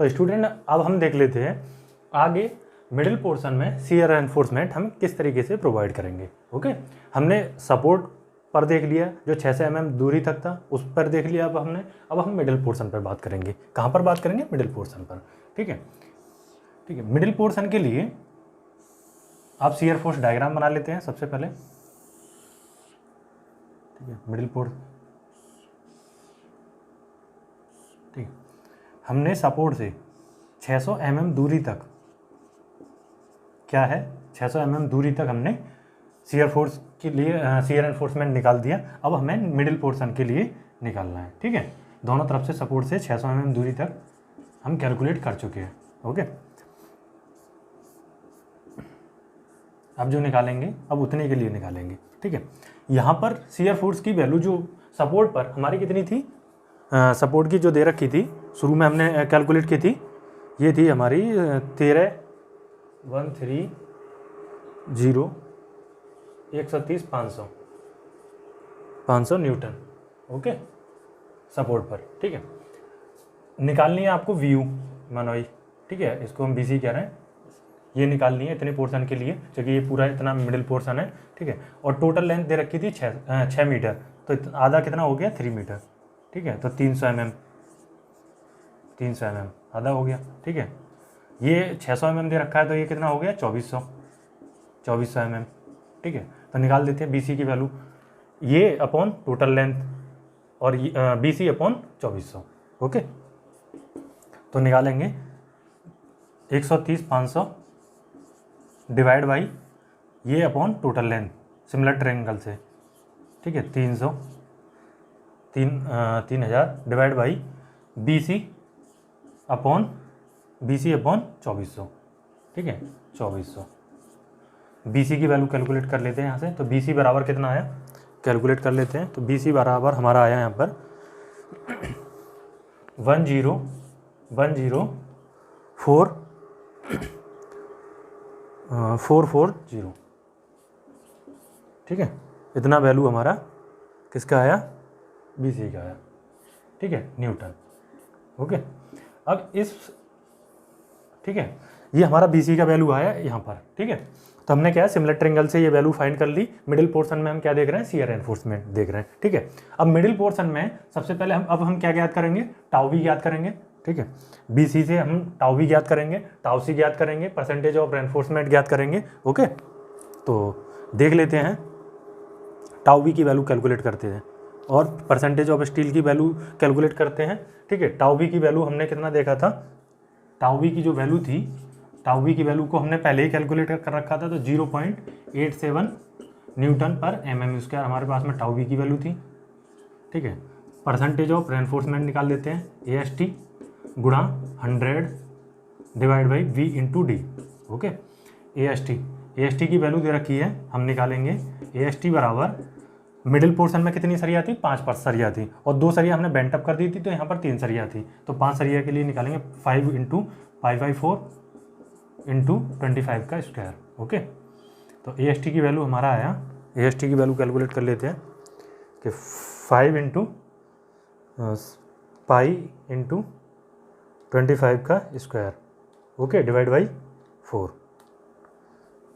तो स्टूडेंट अब हम देख लेते हैं आगे मिडिल पोर्शन में शियर एनफोर्समेंट हम किस तरीके से प्रोवाइड करेंगे। ओके, हमने सपोर्ट पर देख लिया जो 6 से mm दूरी तक था, उस पर देख लिया। अब हम मिडिल पोर्शन पर बात करेंगे। कहाँ पर बात करेंगे? मिडिल पोर्शन पर। ठीक है, मिडिल पोर्शन के लिए आप शियर फोर्स डायग्राम बना लेते हैं सबसे पहले। ठीक है, मिडिल पोर्शन। ठीक है, हमने सपोर्ट से 600 mm दूरी तक, क्या है, 600 mm दूरी तक हमने शियर फोर्स के लिए शियर एनफोर्समेंट निकाल दिया। अब हमें मिडिल पोर्शन के लिए निकालना है। ठीक है, दोनों तरफ से सपोर्ट से 600 mm दूरी तक हम कैलकुलेट कर चुके हैं। ओके, अब जो निकालेंगे अब उतने के लिए निकालेंगे। ठीक है, यहाँ पर शियर फोर्स की वैल्यू जो सपोर्ट पर हमारी कितनी थी, सपोर्ट की जो दे रखी थी शुरू में हमने कैलकुलेट की थी, ये थी हमारी 13130 500 न्यूटन। ओके, सपोर्ट पर। ठीक है, निकालनी है आपको व्यू मनोई। ठीक है, इसको हम BC कह रहे हैं, ये निकालनी है इतने पोर्शन के लिए, क्योंकि ये पूरा इतना मिडिल पोर्शन है। ठीक है, और टोटल लेंथ दे रखी थी 6 मीटर, तो आधा कितना हो गया, 3 मीटर। ठीक है, तो 300 mm आधा हो गया। ठीक है, ये 600 mm दे रखा है, तो ये कितना हो गया, 2400 mm। ठीक है, तो निकाल देते हैं BC की वैल्यू, ये अपॉन टोटल लेंथ और BC अपॉन 2400। ओके, तो निकालेंगे 130 500 डिवाइड बाई ये upon total length similar triangle से। ठीक है, 3000 डिवाइड बाई BC अपॉन 2400। ठीक है, 2400। BC की वैल्यू कैलकुलेट कर लेते हैं यहाँ से। तो BC बराबर कितना आया, कैलकुलेट कर लेते हैं। तो BC बराबर हमारा आया यहाँ पर 1010440। ठीक है, इतना वैल्यू हमारा किसका आया, BC का आया। ठीक है, न्यूटन। ओके, अब ठीक है, ये हमारा BC का वैल्यू आया यहाँ पर। ठीक है, तो हमने क्या है, सिमिलर ट्रायंगल से ये वैल्यू फाइंड कर ली। मिडिल पोर्शन में हम क्या देख रहे हैं, शियर एनफोर्समेंट देख रहे हैं। ठीक है, अब मिडिल पोर्शन में सबसे पहले हम क्या ज्ञात करेंगे, टाउ भी ज्ञात करेंगे। ठीक है, BC से हम टाउ भी ज्ञात करेंगे, टाउ C ज्ञात करेंगे, परसेंटेज ऑफ रेनफोर्समेंट ज्ञात करेंगे। ओके, तो देख लेते हैं, टाउ B की वैल्यू कैलकुलेट करते हैं और परसेंटेज ऑफ स्टील की वैल्यू कैलकुलेट करते हैं। ठीक है, टाउ B की वैल्यू हमने कितना देखा था, टाउ B की जो वैल्यू थी, टाउ B की वैल्यू को हमने पहले ही कैलकुलेट कर रखा था, तो 0.87 न्यूटन पर mm² हमारे पास में टाउ B की वैल्यू थी। ठीक है, परसेंटेज ऑफ रेनफोर्समेंट निकाल देते हैं, AST गुणा 100 divide by V into D। Okay, AST की वैल्यू दे रखी है, हम निकालेंगे AST बराबर मिडिल पोर्शन में कितनी सरिया थी, 5 सरिया थी, और 2 सरिया हमने बेंट अप कर दी थी, तो यहाँ पर 3 सरिया थी। तो 5 सरिया के लिए निकालेंगे 5 इंटू 5/4 इंटू 25 का स्क्वायर। ओके, तो AST की वैल्यू हमारा आया, AST की वैल्यू कैलकुलेट कर लेते हैं कि 5 इंटू पाई इंटू 25 का स्क्वायर। ओके, डिवाइड बाई 4,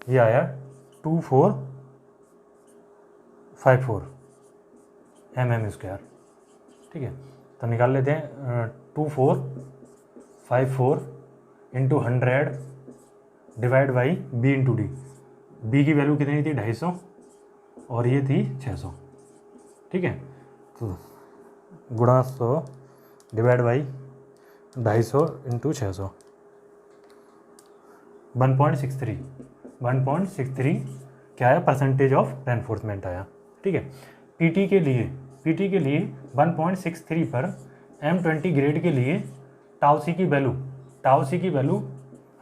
ये आया 2454 mm²। ठीक है, तो निकाल लेते हैं 2454 into 100 divide by B into D। B की वैल्यू कितनी थी, 250, और ये थी 600। ठीक है, तो गुणा 100 डिवाइड बाई 250 इंटू 600, 1.63 क्या है, परसेंटेज ऑफ रेनफोर्समेंट आया। ठीक है, PT के लिए 1.63 पर M20 ग्रेड के लिए टाउ C की वैल्यू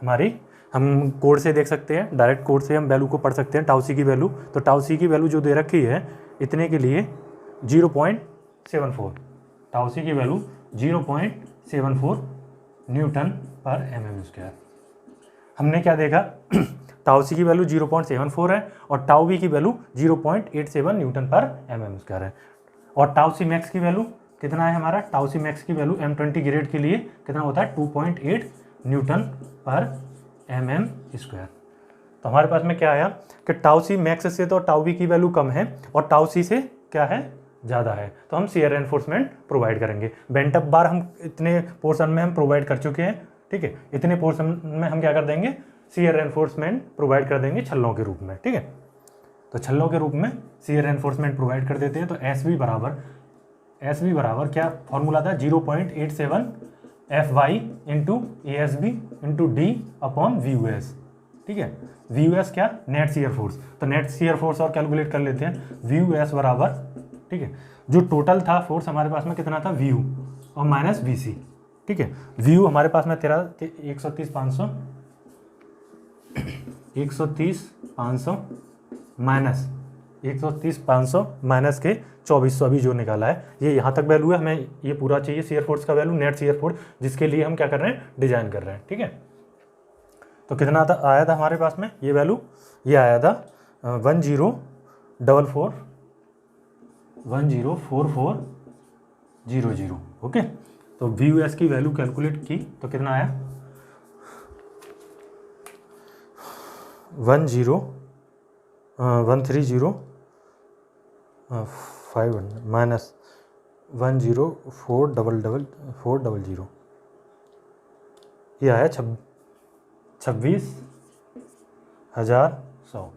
हमारी, हम कोड से देख सकते हैं, डायरेक्ट कोड से हम वैल्यू को पढ़ सकते हैं, टाउ C की वैल्यू। तो टाउ C की वैल्यू जो दे रखी है इतने के लिए 0.74, टाउ C की वैल्यू 0.74 न्यूटन पर mm²। हमने क्या देखा, टाउ C की वैल्यू 0.74 है और टाउ B की वैल्यू 0.87 न्यूटन पर mm² है। और टाउ C मैक्स की वैल्यू कितना है हमारा टाउ सी मैक्स की वैल्यू M20 ग्रेड के लिए कितना होता है 2.8 न्यूटन पर mm स्क्वायर। तो हमारे पास में क्या आया कि टाउ सी मैक्स से तो टाउ बी की वैल्यू कम है और टाउ सी से क्या है ज़्यादा है, तो हम शियर एनफोर्समेंट प्रोवाइड करेंगे। बेंट अप बार हम इतने पोर्शन में हम प्रोवाइड कर चुके हैं, ठीक है। इतने पोर्शन में हम क्या कर देंगे शियर एनफोर्समेंट प्रोवाइड कर देंगे छल्लों के रूप में, ठीक है। तो छल्लों के रूप में शियर एनफोर्समेंट प्रोवाइड कर देते हैं। तो एस बी बराबर क्या फॉर्मूला था 0.87 FY into ASB into D upon VUS, ठीक है। VUS क्या नेट शियर फोर्स, तो नेट शियर फोर्स और कैलकुलेट कर लेते हैं। VUS बराबर, ठीक है, जो टोटल था फोर्स हमारे पास में कितना था VU और माइनस VC, ठीक है। VU हमारे पास में तेरा 130,500 माइनस 130,500 माइनस के 2400 अभी जो निकाला है ये यहाँ तक वैल्यू है। हमें ये पूरा चाहिए शियर फोर्स का वैल्यू, नेट शियर फोर्स, जिसके लिए हम क्या कर रहे हैं डिजाइन कर रहे हैं, ठीक है। तो कितना आया था हमारे पास में ये वैल्यू, ये आया था 104400। ओके, तो VUS की वैल्यू कैलकुलेट की तो कितना आया 130,500 माइनस 104,400, ये आया 26,100,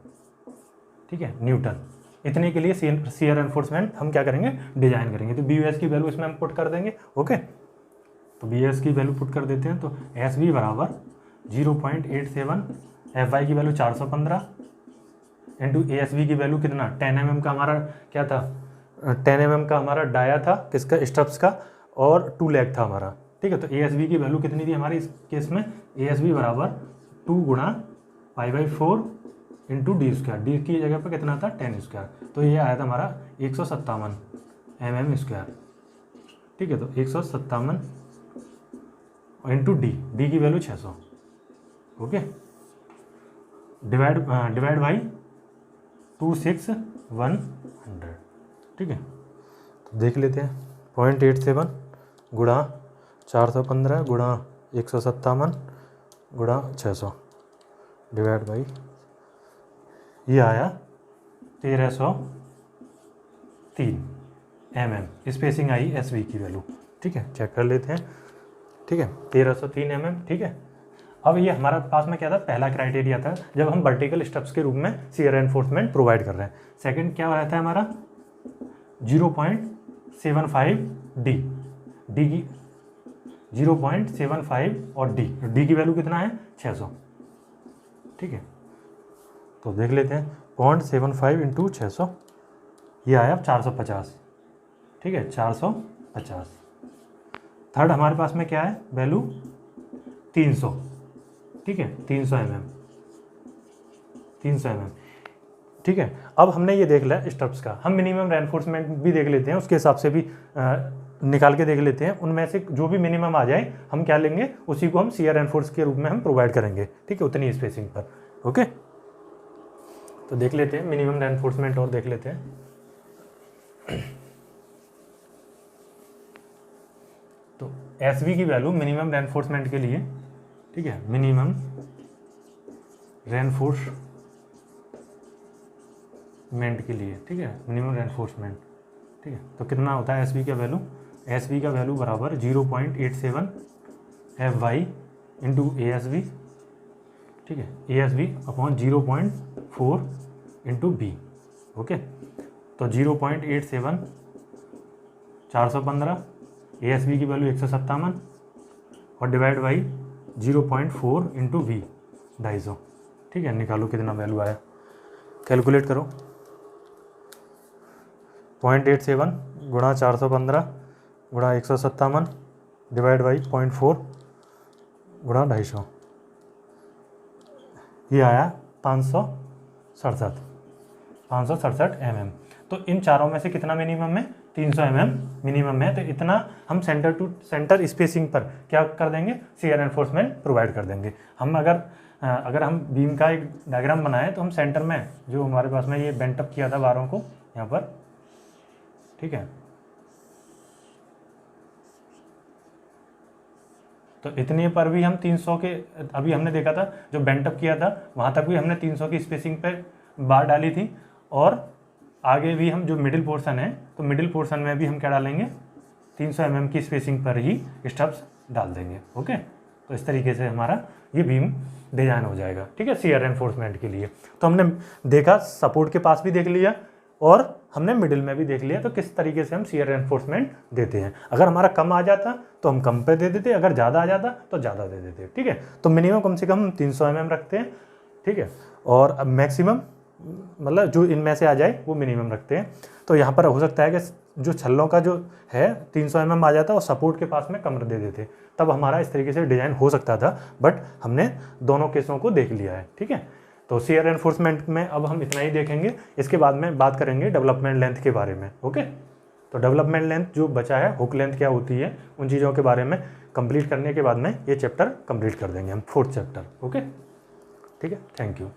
ठीक है, न्यूटन। इतने के लिए शियर एनफोर्समेंट हम क्या करेंगे डिजाइन करेंगे। तो VUS की वैल्यू इसमें हम पुट कर देंगे। ओके, तो VUS की वैल्यू पुट कर देते हैं। तो SB बराबर 0.87, FY की वैल्यू 415 इंटू ASB की वैल्यू कितना 10 mm का हमारा क्या था 10 mm का हमारा डाया था किसका स्टब्स का, और 2 लेग था हमारा, ठीक है। तो ASB की वैल्यू कितनी थी हमारी इस केस में, ASB बराबर 2 गुणा π/4 इंटू D स्क्वायर, डी की जगह पर कितना था 10 स्क्वायर, तो ये आया था हमारा 157 mm स्क्वायर, ठीक है। तो 157 इंटू डी की वैल्यू 600, ओके, डिवाइड बाई 26,100, ठीक है। तो देख लेते हैं 0.87 गुणा 415 गुणा 157 गुणा 600 डिवाइड बाई, ये आया 1303 mm स्पेसिंग आई SB की वैल्यू, ठीक है। चेक कर लेते हैं, ठीक है, 1303 mm, ठीक है। अब ये हमारा पास में क्या था, पहला क्राइटेरिया था जब हम वर्टिकल स्टेप्स के रूप में शियर एनफोर्समेंट प्रोवाइड कर रहे हैं। सेकंड क्या रहता है हमारा 0.75 डी की 0.75 और डी की वैल्यू कितना है 600, ठीक है। तो देख लेते हैं 0.75 इंटू 600, ये आया 450, ठीक है, 450। थर्ड हमारे पास में क्या है वैल्यू 300, ठीक है, 300 mm, ठीक है। अब हमने ये देख लिया स्टब्स का, हम मिनिमम रेनफोर्समेंट भी देख लेते हैं, उसके हिसाब से भी निकाल के देख लेते हैं। उनमें से जो भी मिनिमम आ जाए हम क्या लेंगे, उसी को हम शियर एनफोर्स के रूप में हम प्रोवाइड करेंगे, ठीक है, उतनी स्पेसिंग पर। ओके, तो देख लेते हैं मिनिमम रेनफोर्समेंट और देख लेते हैं। तो SB की वैल्यू मिनिमम रेनफोर्समेंट के लिए, ठीक है, मिनिमम रेनफोर्समेंट के लिए, ठीक है, मिनिमम रेनफोर्समेंट, ठीक है। तो कितना होता है SB का वैल्यू, SB का वैल्यू बराबर 0.87 FY इंटू ASB, ठीक है, ASB upon 0.4 into B, okay. तो 0.87 415, ASB की वैल्यू 157 और डिवाइड बाई 0.4 इंटू V 250, ठीक है। निकालो कितना वैल्यू आया, कैलकुलेट करो। 0.87 गुणा 415 गुणा 157 डिवाइड बाई 0.4 गुणा 250, ये आया 567 mm। तो इन चारों में से कितना मिनिमम है 300 mm मिनिमम है। तो इतना हम सेंटर टू सेंटर स्पेसिंग पर क्या कर देंगे, शियर एनफोर्समेंट प्रोवाइड कर देंगे। हम अगर हम बीम का एक डायग्राम बनाएं तो हम सेंटर में जो हमारे पास में ये बेंट अप किया था बारों को यहाँ पर, ठीक है, तो इतने पर भी हम 300 के, अभी हमने देखा था जो बेंट अप किया था वहाँ तक भी हमने 300 की स्पेसिंग पर बार डाली थी, और आगे भी हम जो मिडिल पोर्शन है तो मिडिल पोर्शन में भी हम क्या डालेंगे, 300 mm की स्पेसिंग पर ही स्टब्स डाल देंगे। ओके, तो इस तरीके से हमारा ये बीम डिजाइन हो जाएगा। ठीक है, शियर एनफोर्समेंट के लिए तो हमने देखा, सपोर्ट के पास भी देख लिया और हमने मिडिल में भी देख लिया तो किस तरीके से हम शियर एनफोर्समेंट देते हैं। अगर हमारा कम आ जाता तो हम कम पे दे देते, अगर ज़्यादा आ जाता तो ज़्यादा दे देते। ठीक है, तो मिनिमम कम से कम 300 mm रखते हैं। ठीक है, और अब मैक्सिमम मतलब जो इनमें से आ जाए वो मिनिमम रखते हैं। तो यहाँ पर हो सकता है कि जो छल्लों का जो है 300 mm आ जाता और सपोर्ट के पास में कम दे देते, तब हमारा इस तरीके से डिज़ाइन हो सकता था, बट हमने दोनों केसों को देख लिया है। ठीक है, तो शियर एनफोर्समेंट में अब हम इतना ही देखेंगे, इसके बाद में बात करेंगे डेवलपमेंट लेंथ के बारे में। ओके, तो डेवलपमेंट लेंथ जो बचा है, हुक लेंथ क्या होती है, उन चीज़ों के बारे में कंप्लीट करने के बाद में ये चैप्टर कंप्लीट कर देंगे हम, 4th चैप्टर। ओके, ठीक है, थैंक यू।